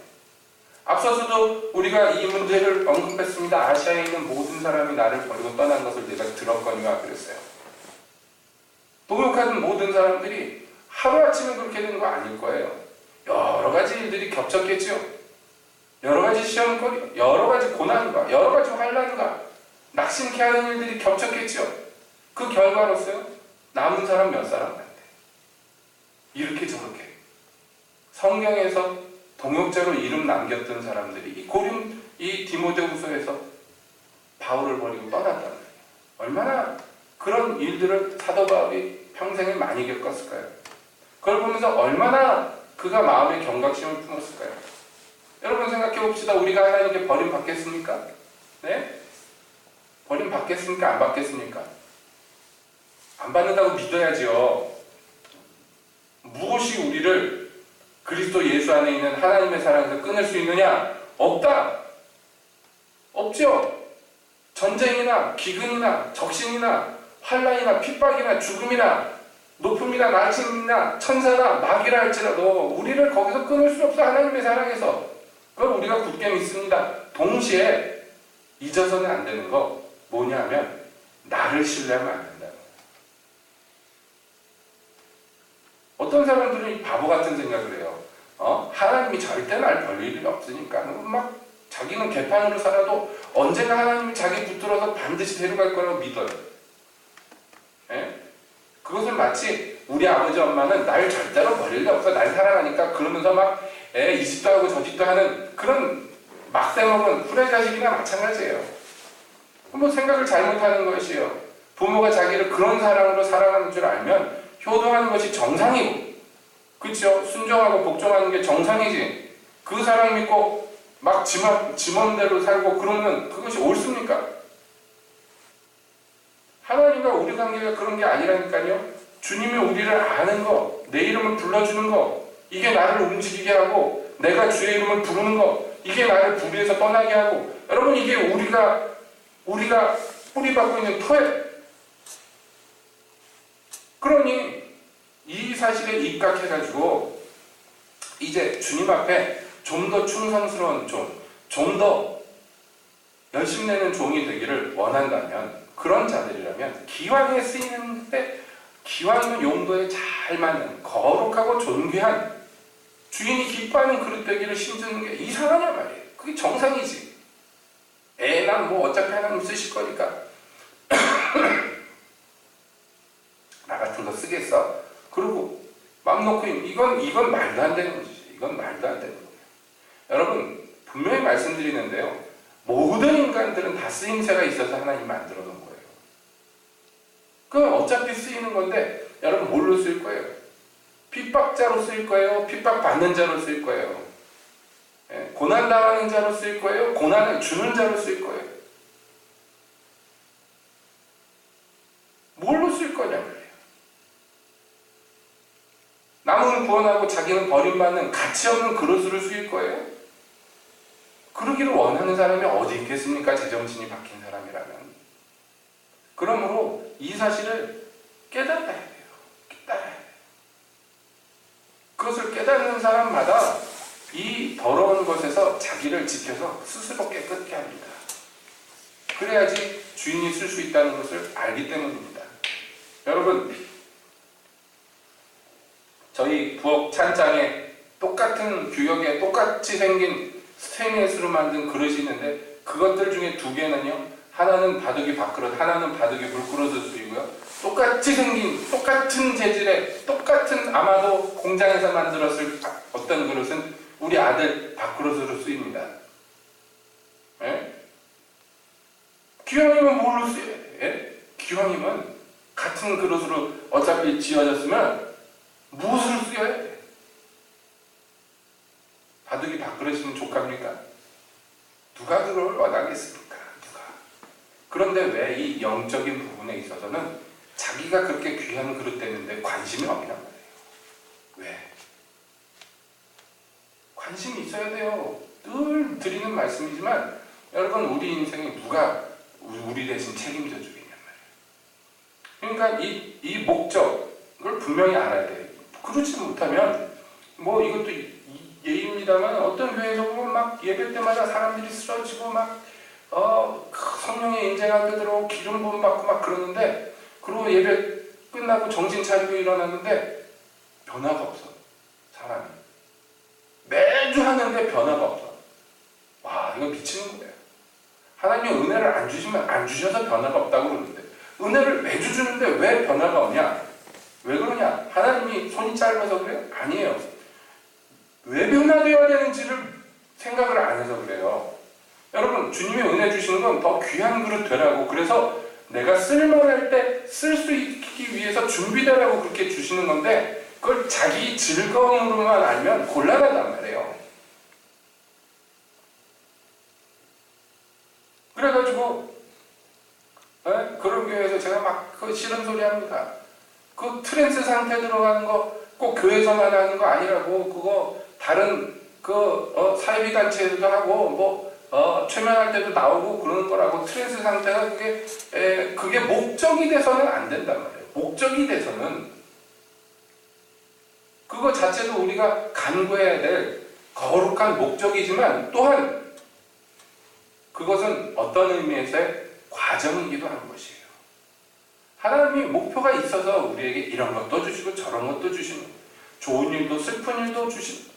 앞서서도 우리가 이 문제를 언급했습니다. 아시아에 있는 모든 사람이 나를 버리고 떠난 것을 내가 들었거니와 그랬어요. 동역하는 모든 사람들이 하루아침에 그렇게 되는 거 아닐 거예요. 여러 가지 일들이 겹쳤겠죠. 여러 가지 시험거리, 여러 가지 고난과 여러 가지 환난과 낙심케 하는 일들이 겹쳤겠죠. 그 결과로서요, 남은 사람 몇 사람 같아. 이렇게 저렇게 성경에서 동역자로 이름 남겼던 사람들이 이 디모데후서에서 바울을 버리고 떠났단 말이에요. 얼마나 그런 일들을 사도 바울이 평생에 많이 겪었을까요? 그걸 보면서 얼마나 그가 마음의 경각심을 품었을까요? 여러분, 생각해 봅시다. 우리가 하나님께 버림받겠습니까? 네? 버림받겠습니까? 안 받겠습니까? 안 받는다고 믿어야지요. 무엇이 우리를 그리스도 예수 안에 있는 하나님의 사랑에서 끊을 수 있느냐? 없다. 없죠. 전쟁이나 기근이나 적신이나 환난이나 핍박이나 죽음이나 높음이나 낮음이나 천사나 마귀라 할지라도 우리를 거기서 끊을 수 없어. 하나님의 사랑에서. 그걸 우리가 굳게 믿습니다. 동시에 잊어서는 안 되는 거 뭐냐 하면 나를 신뢰하면 안 된다. 어떤 사람들은 바보 같은 생각을 해요. 하나님이 절대 날 벌릴 일이 없으니까 막 자기는 개판으로 살아도 언젠가 하나님이 자기 붙들어서 반드시 데려갈 거라고 믿어요. 예? 그것은 마치 우리 아버지 엄마는 날 절대로 버릴 일 없어, 날 사랑하니까 그러면서 막 이 집도 하고 저 집도 하는 그런 막대먹은 후레자식이나 마찬가지예요. 뭐 생각을 잘못하는 것이에요. 부모가 자기를 그런 사랑으로 사랑하는 줄 알면 효도하는 것이 정상이고, 그렇죠? 순종하고 복종하는 게 정상이지. 그 사랑 믿고 막 지 맘대로 살고 그러면 그것이 옳습니까? 하나님과 우리 관계가 그런 게 아니라니까요. 주님이 우리를 아는 거, 내 이름을 불러주는 거, 이게 나를 움직이게 하고, 내가 주의 이름을 부르는 거, 이게 나를 불의에서 떠나게 하고, 여러분, 이게 우리가 뿌리박고 있는 터예요. 그러니 이 사실에 입각해가지고 이제 주님 앞에 좀 더 충성스러운 종, 좀 더 열심내는 종이 되기를 원한다면, 그런 자들이라면 기왕에 쓰이는데 기왕이면 용도에 잘 맞는 거룩하고 존귀한 주인이 기뻐하는 그릇 되기를 힘주는 게 이상하냐 말이에요. 그게 정상이지. 난 뭐 어차피 하나님 쓰실 거니까 나 같은 거 쓰겠어? 그리고 맘 놓고 이건 말도 안 되는 거지. 이건 말도 안 되는 거예요. 여러분 분명히 말씀드리는데요. 모든 인간들은 다 쓰임새가 있어서 하나님 만들어 놓은 거예요. 그럼 어차피 쓰이는 건데 여러분 뭘로 쓸 거예요? 핍박자로 쓸 거예요? 핍박받는 자로 쓸 거예요? 고난당하는 자로 쓸 거예요? 고난을 주는 자로 쓸 거예요? 뭘로 쓸 거냐 말이에요. 남은 구원하고 자기는 버림받는 가치 없는 그릇으로 쓰일 거예요? 그러기를 원하는 사람이 어디 있겠습니까? 제정신이 박힌 사람이라면. 그러므로 이 사실을 깨달아야 돼요. 깨달아야 돼요. 그것을 깨닫는 사람마다 이 더러운 것에서 자기를 지켜서 스스로 깨끗게 합니다. 그래야지 주인이 쓸 수 있다는 것을 알기 때문입니다. 여러분, 저희 부엌 찬장에 똑같은 규격에 똑같이 생긴 스테인리스로 만든 그릇이 있는데 그것들 중에 두 개는요, 하나는 바둑이 밥그릇, 하나는 바둑이 물그릇을 쓰이고요. 똑같이 생긴 똑같은 재질의 똑같은 아마도 공장에서 만들었을 어떤 그릇은 우리 아들 밥그릇으로 쓰입니다. 예? 기왕이면 뭘로 쓰여야 돼? 예? 기왕이면 같은 그릇으로 어차피 지어졌으면 무엇으로 쓰여야 돼? 바둑이 밥그릇이면 족합니까? 누가 그걸 원하겠습니까? 누가? 그런데 왜 이 영적인 부분에 있어서는 자기가 그렇게 귀한 그릇 되는데 관심이 없냔 말이에요. 왜? 관심이 있어야 돼요. 늘 드리는 말씀이지만 여러분 우리 인생에 누가 우리 대신 책임져 주겠냔 말이에요. 그러니까 이 목적을 분명히 알아야 돼요. 그렇지 못하면 뭐 이것도 예입니다만 어떤 교회에서 보면 막 예배 때마다 사람들이 쓰러지고 막 성령의 인재가 들어오고 기름 부음 받고 막 그러는데 그리고 예배 끝나고 정신 차리고 일어났는데 변화가 없어. 사람이 매주 하는데 변화가 없어. 와, 이거 미치는 거예요. 하나님이 은혜를 안 주시면 안 주셔서 변화가 없다고 그러는데 은혜를 매주 주는데 왜 변화가 없냐? 왜 그러냐? 하나님이 손이 짧아서 그래요? 아니에요. 왜 변화되어야 되는지를 생각을 안 해서 그래요. 여러분, 주님이 은혜 주시는 건 더 귀한 그릇 되라고, 그래서 내가 쓸만할 때 쓸 수 있기 위해서 준비되라고 그렇게 주시는 건데 그걸 자기 즐거움으로만 알면 곤란하단 말이에요. 그래가지고 그런 교회에서 제가 막 그 싫은 소리 합니다. 그 트랜스 상태 들어가는 거 꼭 교회에서만 하는 거 아니라고. 그거 다른 사회비 단체에서도 하고 뭐 최면할 때도 나오고 그러는 거라고. 트랜스 상태가 그게 목적이 돼서는 안 된단 말이에요. 목적이 돼서는 그거 자체도 우리가 간구해야 될 거룩한 목적이지만 또한 그것은 어떤 의미에서의 과정이기도 한 것이에요. 하나님이 목표가 있어서 우리에게 이런 것도 주시고 저런 것도 주시고 좋은 일도 슬픈 일도 주시고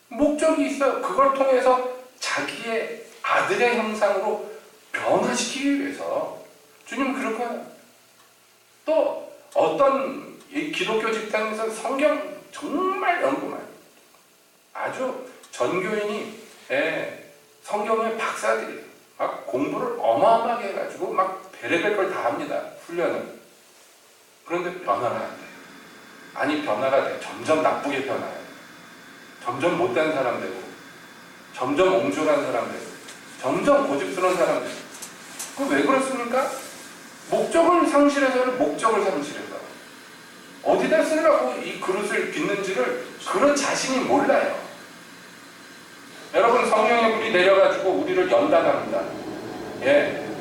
목적이 있어요. 그걸 통해서 자기의 아들의 형상으로 변화시키기 위해서 주님은 그렇게 해요. 또 어떤 이 기독교 집단에서 성경 정말 연구만 아주 전교인이 성경의 박사들이에요. 막 공부를 어마어마하게 해가지고 막 별의별 걸 다 합니다. 훈련을. 그런데 변화가 안 돼요. 아니 변화가 돼. 점점 나쁘게 변화해요. 점점 못된 사람 되고 점점 옹졸한 사람 되고 점점 고집스러운 사람 되고. 그 왜 그렇습니까? 목적을 상실해서는 목적을 상실해서 어디다 쓰려고 이 그릇을 빚는지를 그런 자신이 몰라요. 여러분 성령의 불이 내려가지고 우리를 연단합니다.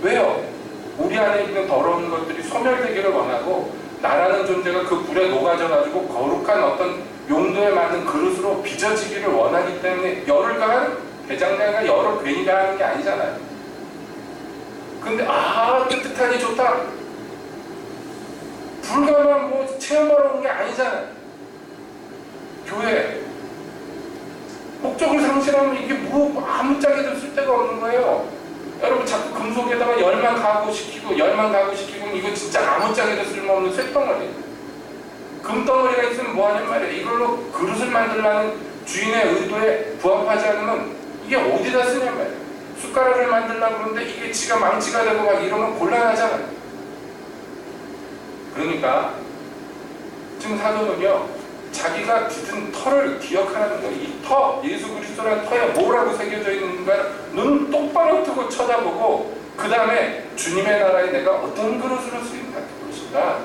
왜요? 우리 안에 있는 더러운 것들이 소멸되기를 원하고 나라는 존재가 그 불에 녹아져가지고 거룩한 어떤 용도에 맞는 그릇으로 빚어지기를 원하기 때문에 열을 가한 대장장이가 열을 괜히 가하는 게 아니잖아요. 근데 뜨뜻하니 좋다. 불가만 뭐 체험하러 온 게 아니잖아요. 교회 목적을 상실하면 이게 뭐 아무짝에도 쓸데가 없는 거예요. 여러분 자꾸 금속에다가 열만 가구시키고 이거 진짜 아무짝에도 쓸모없는 쇳덩어리. 금덩어리가 있으면 뭐하냔 말이에요. 이걸로 그릇을 만들라는 주인의 의도에 부합하지 않으면 이게 어디다 쓰냔 말이에요. 숟가락을 만들려고 그러는데 이게 지가 망치가 되고 막 이러면 곤란하잖아요. 그러니까 지금 사도는요, 자기가 딛은 터를 기억하라는 거예요. 이 터, 예수 그리스도라는 터에 뭐라고 새겨져 있는가 눈 똑바로 뜨고 쳐다보고 그 다음에 주님의 나라에 내가 어떤 그릇으로 쓰임받을 것인가.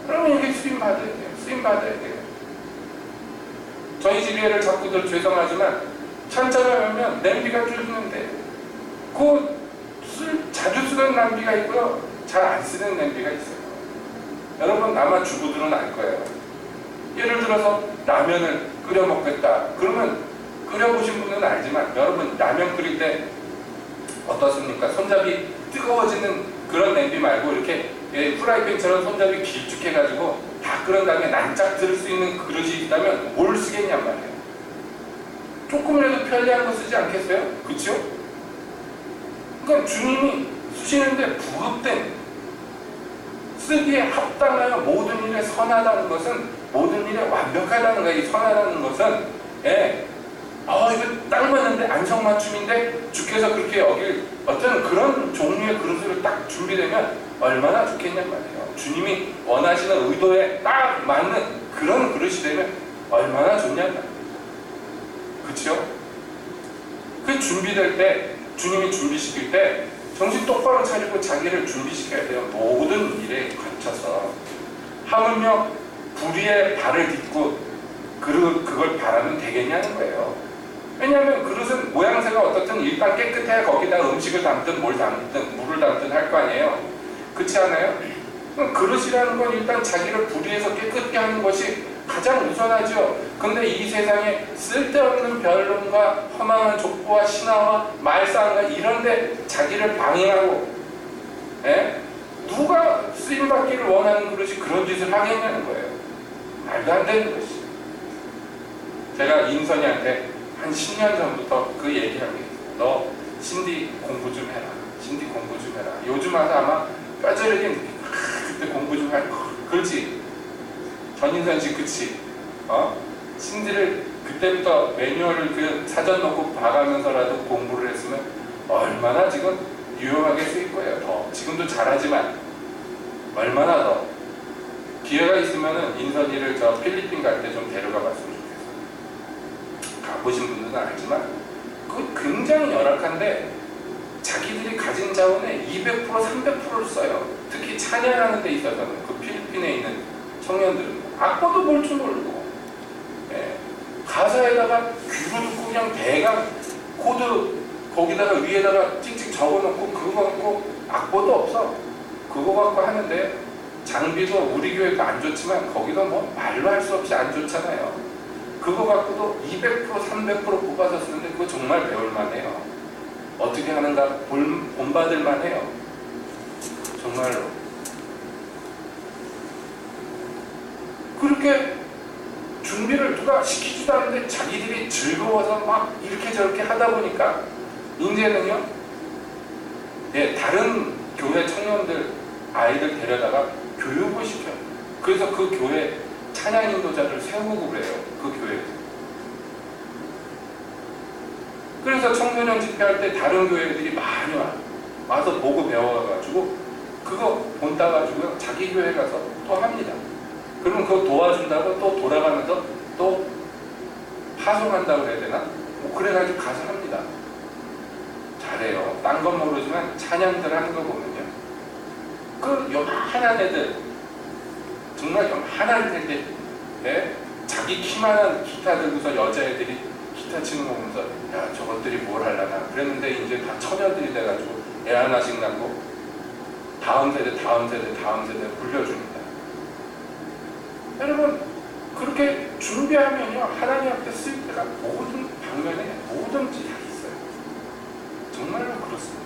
그러면 이게 쓰임받아야 돼요. 쓰임받아야 돼요. 저희 집에를 자꾸들 죄송하지만 찬찬을 하면 냄비가 줄는데 자주 쓰는 냄비가 있고요, 잘 안 쓰는 냄비가 있어요. 여러분 아마 주부들은 알 거예요. 예를 들어서 라면을 끓여 먹겠다 그러면 끓여보신 분은 알지만 여러분 라면 끓일 때 어떻습니까? 손잡이 뜨거워지는 그런 냄비 말고 이렇게 프라이팬처럼 손잡이 길쭉해가지고 다 끓은 다음에 낭짝 들을 수 있는 그릇이 있다면 뭘 쓰겠냔 말이에요. 조금이라도 편리한 거 쓰지 않겠어요? 그쵸? 그러니까 주님이 쓰시는데 부합된, 쓰기에 합당하여 모든 일에 선하다는 것은, 모든 일에 완벽하다는 거예요. 이 선하다는 것은 이거 딱 맞는데 안성맞춤인데 주께서 그렇게 여길 어떤 그런 종류의 그릇으로 딱 준비되면 얼마나 좋겠냔 말이에요. 주님이 원하시는 의도에 딱 맞는 그런 그릇이 되면 얼마나 좋냔 말이에요. 그치요? 그 준비될 때, 주님이 준비시킬 때 정신 똑바로 차리고 자기를 준비시켜야 돼요. 모든 일에 걸쳐서. 하물며 불의의 발을 딛고 그걸 바라면 되겠냐는 거예요. 왜냐하면 그릇은 모양새가 어떻든 일단 깨끗해야 거기다 음식을 담든 뭘 담든 물을 담든 할 거 아니에요. 그렇지 않아요? 그릇이라는 건 일단 자기를 불의해서 깨끗게 하는 것이 가장 우선하죠. 근데 이 세상에 쓸데없는 변론과 허망한 족보와 신화와 말싸움과 이런데 자기를 방해하고 누가 쓰임받기를 원하는 그릇이 그런 짓을 하겠냐는 거예요. 말도 안 되는 것이. 제가 인선이한테 한 10년 전부터 그 얘기하고 있어요. 너 신디 공부 좀 해라. 신디 공부 좀 해라. 요즘 와서 아마 뼈저리게 그때 공부 좀 할 거. 그렇지. 전인선 씨 그치? 신디를 그때부터 매뉴얼을 그 사전 놓고 봐가면서라도 공부를 했으면 얼마나 지금 유용하게 쓰일 거예요. 더. 지금도 잘하지만 얼마나 더. 기회가 있으면은 인선이를 저 필리핀 갈 때 좀 데려가 봤으면 좋겠어요. 가보신 분들은 알지만 그거 굉장히 열악한데 자기들이 가진 자원의 200% 300%를 써요. 특히 찬양하는 데 있어서는 그 필리핀에 있는 청년들은 악보도 볼 줄 모르고 가사에다가 귀로 듣고 그냥 대강 코드 거기다가 위에다가 찍찍 적어놓고 그거 갖고 악보도 없어. 그거 갖고 하는데 장비도 우리 교회도 안 좋지만 거기도 뭐 말로 할 수 없이 안 좋잖아요. 그거 갖고도 200% 300% 뽑아서 쓰는데 그거 정말 배울만해요. 어떻게 하는가 본받을만해요. 정말로. 그렇게 준비를 누가 시키지도 않는데 자기들이 즐거워서 막 이렇게 저렇게 하다 보니까 이제는요, 다른 교회 청년들 아이들 데려다가 교육을 시켜요. 그래서 그 교회 찬양 인도자를 세우고 그래요. 그 교회에서. 그래서 청소년 집회할 때 다른 교회들이 많이 와서 보고 배워가지고 그거 본따가지고 자기 교회 가서 또 합니다. 그러면 그거 도와준다고 또 돌아가면서 또 파송한다고 그래야 되나? 뭐 그래가지고 가서 합니다. 잘해요. 딴 건 모르지만 찬양들 하는 거 보면요. 그 요만한 애들, 정말 요만한 애들, 자기 키만한 기타 들고서 여자애들이 기타 치는 거 보면서 야 저것들이 뭘 하려나 그랬는데 이제 다 처녀들이 돼가지고 애 하나씩 낳고 다음 세대 불려줍니다. 여러분 그렇게 준비하면요 하나님 앞에 쓸 때가 모든 방면에 뭐든지 다 있어요. 정말로 그렇습니다.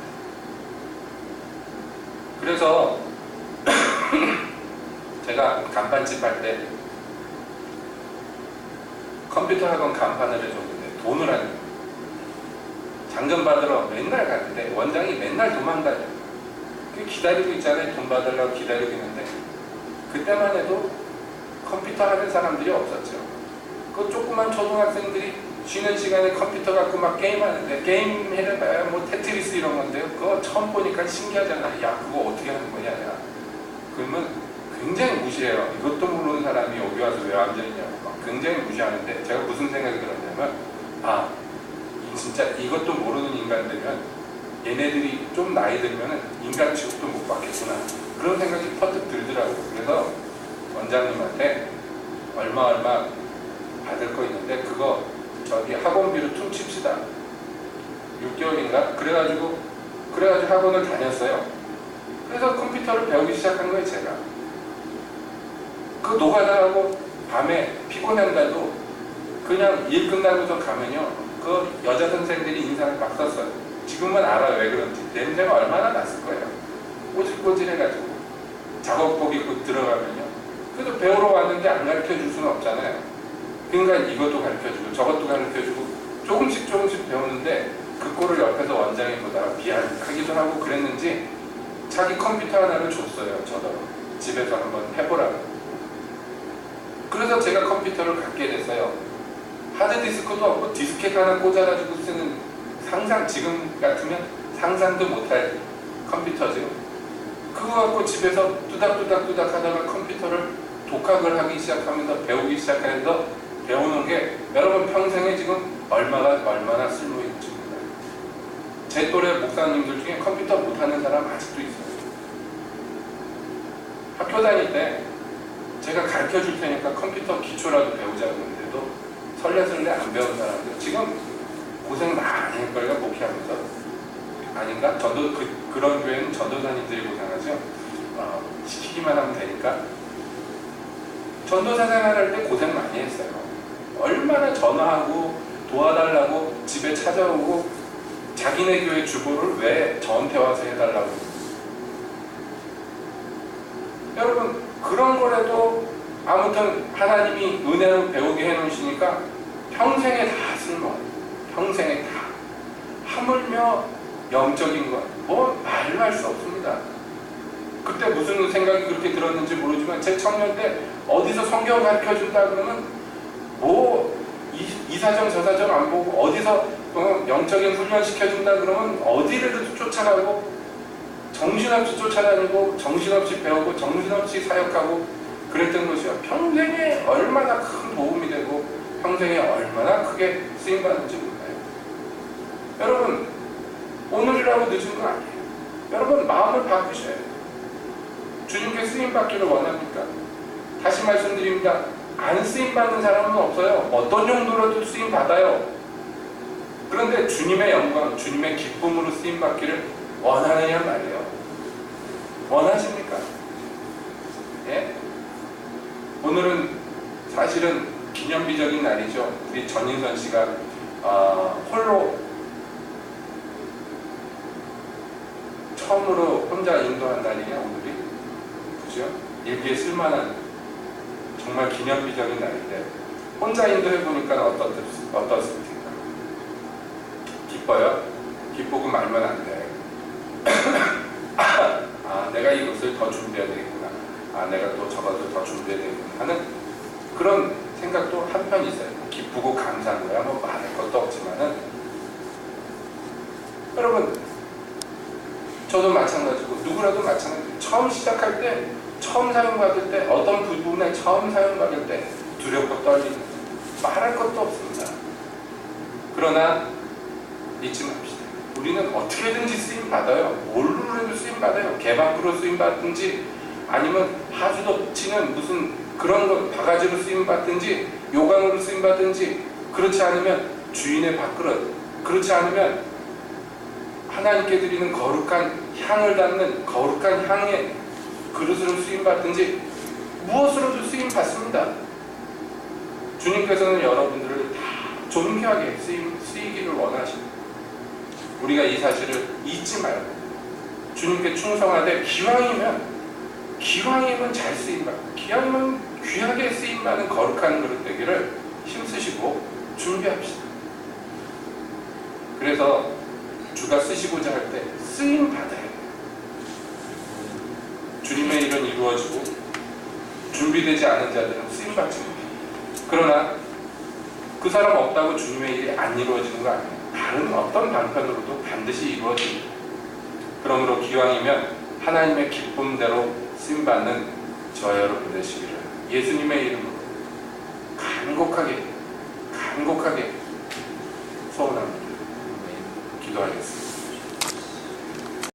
그래서 제가 간판집 할 때 컴퓨터 학원 간판을 해줬는데 돈을 하는 거예요. 장전 받으러 맨날 가는데 원장이 맨날 도망다녀요. 기다리고 있잖아요. 돈 받으려고 기다리고 있는데 그때만 해도 컴퓨터 하는 사람들이 없었죠. 그 조그만 초등학생들이 쉬는 시간에 컴퓨터 갖고 막 게임하는데 게임 해봐야 뭐 테트리스 이런 건데요. 그거 처음 보니까 신기하잖아요. 야 그거 어떻게 하는 거냐. 야. 그러면 굉장히 무시해요. 이것도 모르는 사람이 여기 와서 왜 앉아있냐고 막 굉장히 무시하는데 제가 무슨 생각이 들었냐면 진짜 이것도 모르는 인간들면 얘네들이 좀 나이 들면은 인간 취급도 못 받겠구나 그런 생각이 퍼뜩 들더라고요. 그래서 원장님한테 얼마 받을 거 있는데 그거 저기 학원비로 퉁칩시다. 6개월인가? 그래가지고 학원을 다녔어요. 그래서 컴퓨터를 배우기 시작한 거예요. 제가 그 노가다하고 밤에 피곤한데도 그냥 일 끝나고서 가면요 그 여자 선생들이 인상을 막 썼어요. 지금은 알아요 왜 그런지. 냄새가 얼마나 났을 거예요. 꼬질꼬질해가지고 작업복 입고 들어가면요. 그래도 배우러 왔는데 안 가르쳐줄 수는 없잖아요. 그러니까 이것도 가르쳐주고 저것도 가르쳐주고 조금씩 배우는데 그 꼴을 옆에서 원장이 보다가 미안하기도 하고 그랬는지 자기 컴퓨터 하나를 줬어요. 저도 집에서 한번 해보라고. 그래서 제가 컴퓨터를 갖게 됐어요. 하드디스크도 없고 디스켓 하나 꽂아가지고 쓰는 지금 같으면 상상도 못할 컴퓨터죠. 그거 갖고 집에서 뚜닥뚜닥 하다가 컴퓨터를 독학을 하기 시작하면서 배우기 시작하면서 배우는 게 여러분 평생에 지금 얼마나 쓸모있는지 몰라요. 제 또래 목사님들 중에 컴퓨터 못하는 사람 아직도 있어요. 학교 다닐 때 제가 가르쳐 줄 테니까 컴퓨터 기초라도 배우자고 했는데도 설레설레 안 배운 사람들 지금 고생 많이 할걸요. 목회하면서 아닌가? 그런 교회는 전도사님들이 고생하죠. 시키기만 하면 되니까. 전도사 생활할 때 고생 많이 했어요. 얼마나 전화하고 도와달라고 집에 찾아오고 자기네 교회 주보를 왜 저한테 와서 해달라고. 여러분 그런 거라도 아무튼 하나님이 은혜로 배우게 해놓으시니까 평생에 다 쓸모없어요. 평생에 다. 하물며 영적인 것 뭐 말로 할 수 없습니다. 그때 무슨 생각이 그렇게 들었는지 모르지만 제 청년 때 어디서 성경 가르쳐준다 그러면 뭐 이사정 저사정 안 보고 어디서 영적인 훈련 시켜준다 그러면 어디를 쫓아가고 정신없이 쫓아다니고 정신없이 배우고 정신없이 사역하고 그랬던 것이요. 평생에 얼마나 큰 도움이 되고 평생에 얼마나 크게 쓰임받는지 몰라요. 여러분 오늘이라고 늦은 거 아니에요. 여러분 마음을 바꾸셔야 돼요. 주님께 쓰임받기를 원합니까? 다시 말씀드립니다. 안 쓰임받는 사람은 없어요. 어떤 용도로도 쓰임받아요. 그런데 주님의 영광, 주님의 기쁨으로 쓰임받기를 원하느냐 말이에요. 원하십니까? 예? 오늘은 사실은 기념비적인 날이죠. 우리 전인선 씨가 홀로 처음으로 혼자 인도한 날이냐 오늘이. 그죠? 일기에 쓸만한 정말 기념비적인 날인데 혼자 인도해보니까 어떻습니까? 기뻐요? 기쁘고 말면 안 돼. 내가 이것을 더 준비해야 되겠구나. 내가 또 저것을 더 준비해야 되겠구나 하는 그런 생각도 한편 있어요. 기쁘고 감사한 거야 뭐 말할 것도 없지만은 여러분 저도 마찬가지고 누구라도 마찬가지고 처음 시작할 때 처음 사용받을 때 어떤 부분에 처음 사용받을 때 두렵고 떨리는 말할 것도 없습니다. 그러나 잊지 맙시다. 우리는 어떻게든지 쓰임받아요. 뭘로 해도 쓰임받아요. 개방으로 쓰임받든지 아니면 하수도 치는 무슨 그런 거 바가지로 쓰임받든지 요강으로 쓰임받든지 그렇지 않으면 주인의 밥그릇 그렇지 않으면 하나님께 드리는 거룩한 향을 담는 거룩한 향의 그릇으로 쓰임받든지 무엇으로도 쓰임받습니다. 주님께서는 여러분들을 다 존귀하게 쓰이기를 원하십니다. 우리가 이 사실을 잊지 말고 주님께 충성하되 기왕이면 잘 쓰임받고 기왕이면 귀하게 쓰임받는 거룩한 그릇 되기를 힘쓰시고 준비합시다. 그래서 주가 쓰시고자 할 때 쓰임 받아야 돼요. 주님의 일은 이루어지고 준비되지 않은 자들은 쓰임 받지 못해요. 그러나 그 사람 없다고 주님의 일이 안 이루어지는 거 아니에요. 다른 어떤 방편으로도 반드시 이루어집니다. 그러므로 기왕이면 하나님의 기쁨대로 쓰임받는 저와 여러분 되시기를 예수님의 이름으로 간곡하게